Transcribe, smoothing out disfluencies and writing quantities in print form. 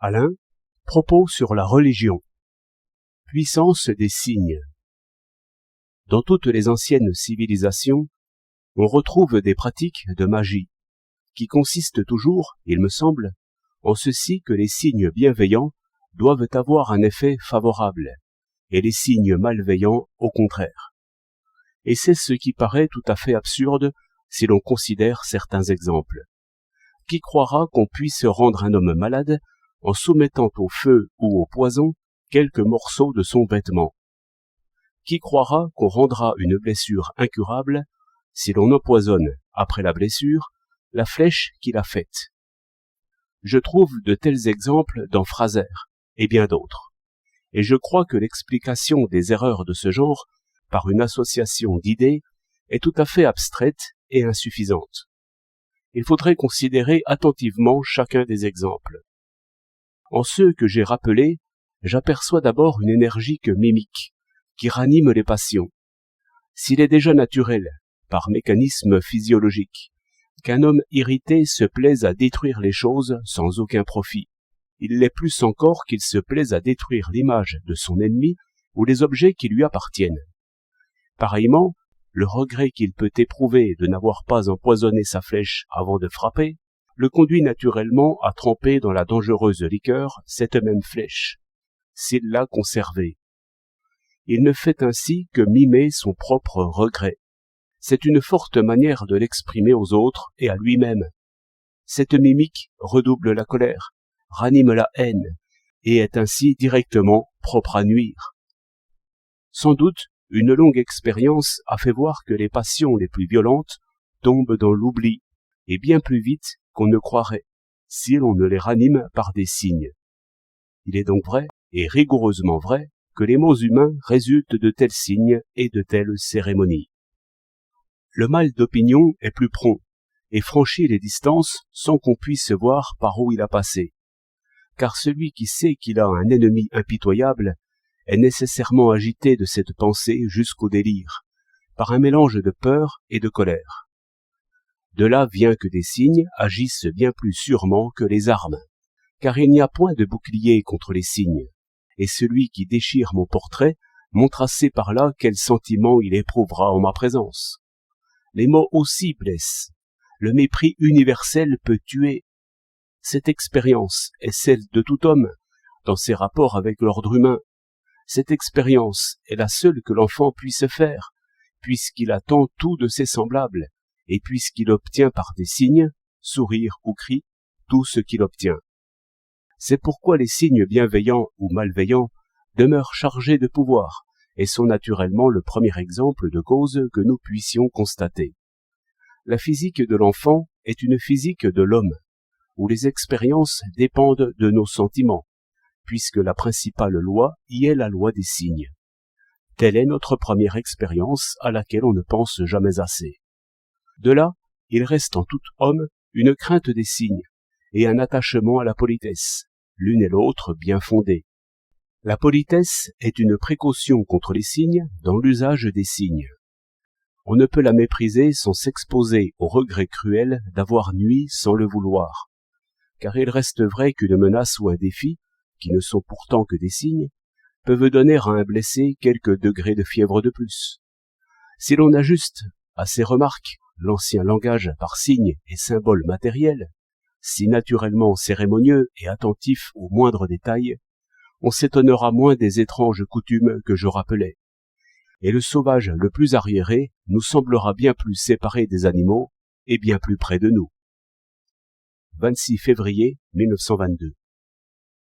Alain, propos sur la religion. Puissance des signes. Dans toutes les anciennes civilisations, on retrouve des pratiques de magie, qui consistent toujours, il me semble, en ceci que les signes bienveillants doivent avoir un effet favorable, et les signes malveillants au contraire. Et c'est ce qui paraît tout à fait absurde si l'on considère certains exemples. Qui croira qu'on puisse rendre un homme malade en soumettant au feu ou au poison quelques morceaux de son vêtement? Qui croira qu'on rendra une blessure incurable si l'on empoisonne, après la blessure, la flèche qui l'a faite? Je trouve de tels exemples dans Frazer et bien d'autres, et je crois que l'explication des erreurs de ce genre par une association d'idées est tout à fait abstraite et insuffisante. Il faudrait considérer attentivement chacun des exemples. En ceux que j'ai rappelés, j'aperçois d'abord une énergique mimique qui ranime les passions. S'il est déjà naturel, par mécanisme physiologique, qu'un homme irrité se plaise à détruire les choses sans aucun profit, il l'est plus encore qu'il se plaise à détruire l'image de son ennemi ou les objets qui lui appartiennent. Pareillement, le regret qu'il peut éprouver de n'avoir pas empoisonné sa flèche avant de frapper, le conduit naturellement à tremper dans la dangereuse liqueur cette même flèche, s'il l'a conservée. Il ne fait ainsi que mimer son propre regret. C'est une forte manière de l'exprimer aux autres et à lui-même. Cette mimique redouble la colère, ranime la haine, et est ainsi directement propre à nuire. Sans doute, une longue expérience a fait voir que les passions les plus violentes tombent dans l'oubli, et bien plus vite qu'on ne croirait, si l'on ne les ranime par des signes. Il est donc vrai, et rigoureusement vrai, que les maux humains résultent de tels signes et de telles cérémonies. Le mal d'opinion est plus prompt, et franchit les distances sans qu'on puisse voir par où il a passé. Car celui qui sait qu'il a un ennemi impitoyable est nécessairement agité de cette pensée jusqu'au délire, par un mélange de peur et de colère. De là vient que des signes agissent bien plus sûrement que les armes, car il n'y a point de bouclier contre les signes, et celui qui déchire mon portrait montre assez par là quel sentiment il éprouvera en ma présence. Les mots aussi blessent, le mépris universel peut tuer. Cette expérience est celle de tout homme, dans ses rapports avec l'ordre humain. Cette expérience est la seule que l'enfant puisse faire, puisqu'il attend tout de ses semblables, et puisqu'il obtient par des signes, sourires ou cris, tout ce qu'il obtient. C'est pourquoi les signes bienveillants ou malveillants demeurent chargés de pouvoir, et sont naturellement le premier exemple de cause que nous puissions constater. La physique de l'enfant est une physique de l'homme, où les expériences dépendent de nos sentiments, puisque la principale loi y est la loi des signes. Telle est notre première expérience à laquelle on ne pense jamais assez. De là, il reste en tout homme une crainte des signes et un attachement à la politesse, l'une et l'autre bien fondées. La politesse est une précaution contre les signes dans l'usage des signes. On ne peut la mépriser sans s'exposer au regret cruel d'avoir nui sans le vouloir, car il reste vrai qu'une menace ou un défi, qui ne sont pourtant que des signes, peuvent donner à un blessé quelques degrés de fièvre de plus. Si l'on ajuste à ces remarques l'ancien langage par signes et symboles matériels, si naturellement cérémonieux et attentif aux moindres détails, on s'étonnera moins des étranges coutumes que je rappelais. Et le sauvage le plus arriéré nous semblera bien plus séparé des animaux et bien plus près de nous. 26 février 1922